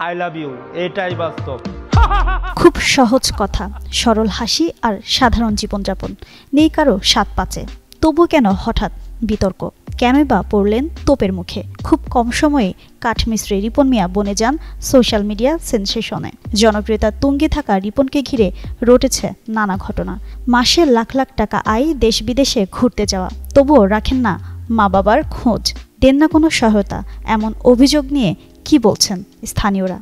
I love you, এটাই বাস্তব। খুব সহজ কথা, সরল হাসি আর সাধারণ জীবনযাপন, নেই কারো স্বাদ পাচে। তবু কেন হঠাৎ বিতর্ক? কেনই বা পড়লেন তোপের মুখে? খুব কম সময়ে কাঠমিস্ত্রি রিপন মিয়া বনে যান সোশ্যাল মিডিয়া সেন্সেশনে। জনপ্রিয়তার তুঙ্গে থাকা রিপনকে ঘিরে রটেছে নানা ঘটনা। মাসে লাখ লাখ টাকা আয়, দেশ বিদেশে ঘুরতে যাওয়া, তবুও রাখেন না মা বাবার খোঁজ, দেন না কোনো সহায়তা। এমন অভিযোগ নিয়ে কি বলছেন স্থানীয়রা?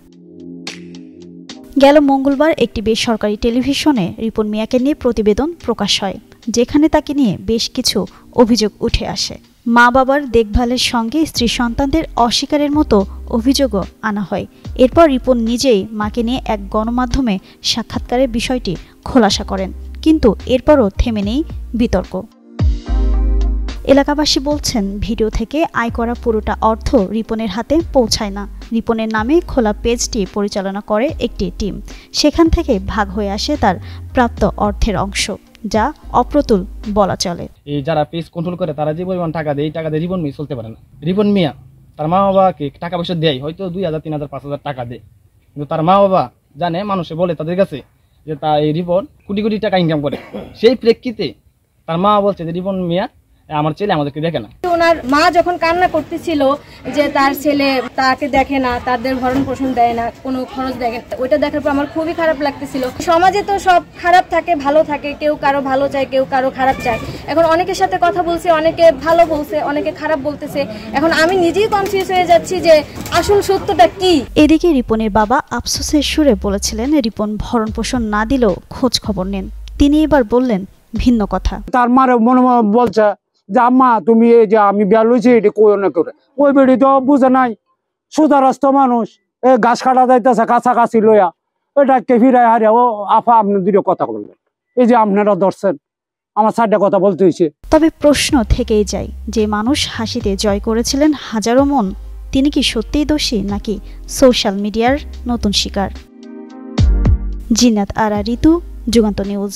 গেল মঙ্গলবার একটি বেসরকারি টেলিভিশনে রিপন মিয়াকে নিয়ে প্রতিবেদন প্রকাশ হয়, যেখানে তাকে নিয়ে বেশ কিছু অভিযোগ উঠে আসে। মা বাবার দেখভালের সঙ্গে স্ত্রী সন্তানদের অস্বীকারের মতো অভিযোগও আনা হয়। এরপর রিপন নিজেই মাকে নিয়ে এক গণমাধ্যমে সাক্ষাৎকারে বিষয়টি খোলাসা করেন, কিন্তু এরপরও থেমে নেই বিতর্ক। এলাকাবাসী বলছেন, ভিডিও থেকে আয় করা পুরোটা অর্থ রিপনের হাতে পৌঁছায় না। রিপনের নামে খোলা পেজটি পরিচালনা করে একটি টিম, সেখান থেকে ভাগ হয়ে আসে তার প্রাপ্ত অর্থের অংশ, যা অপ্রতুল বলা চলে। এই যারা পেজ কন্ট্রোল করে তারা যে পরিমাণ টাকা দেয়, এই টাকা দিয়ে রিপন মিয়া চলতে পারে না। রিপন মিয়া তার মা বাবাকে টাকা পয়সা দেয়, হয়তো 2000, 3000, 5000 টাকা দেয়, কিন্তু তার মা বাবা জানে, মানুষে বলে তাদের কাছে যে তা এই রিপন কোটি কোটি টাকা ইনকাম করে। সেই প্রেক্ষিতে তার মা বলছে যে রিপন মিয়া আমার ছেলে আমাদেরকে দেখে না। ওনার মা যখন কান্না করতেছিল যে তার ছেলে তাকে দেখে না, তাদের ভরণ পোষণ দেয় না, কোনো খরচ দেখে না, ওইটা দেখার পর আমার খুবই খারাপ লাগতেছিল। সমাজে তো সব খারাপ থাকে, ভালো থাকে, কেউ কারো ভালো চায়, কেউ কারো খারাপ চায়। এখন অনেকের সাথে কথা বলছি, অনেকে ভালো বলছে, অনেকে খারাপ বলতেছে। এখন আমি নিজেই কনফিউজ হয়ে যাচ্ছি যে আসল সত্যটা কি। এদিকে রিপনের বাবা আফসোসের সুরে বলেছিলেন, রিপন ভরণ পোষণ না দিলেও খোঁজ খবর নেন। তিনি এবার বললেন ভিন্ন কথা। তার মারে মনে বলছে যে আম্মা তুমি এই যে আমি বিয়া লইছি এটা কই না করে, ওই বেড়ি তো বুঝে নাই, সোজা রাস্তা মানুষ, এই গাছ কাটা যাইতেছে কাছাকাছি লইয়া, ওইটা কে ফিরাই হারিয়া ও আফা আপনি দুটো কথা বললেন, এই যে আপনারা ধরছেন, আমার সাইডে কথা বলতে হয়েছে। তবে প্রশ্ন থেকেই যায়, যে মানুষ হাসিতে জয় করেছিলেন হাজারো মন, তিনি কি সত্যিই দোষী, নাকি সোশ্যাল মিডিয়ার নতুন শিকার? জিনাত আরা ঋতু, যুগান্ত নিউজ।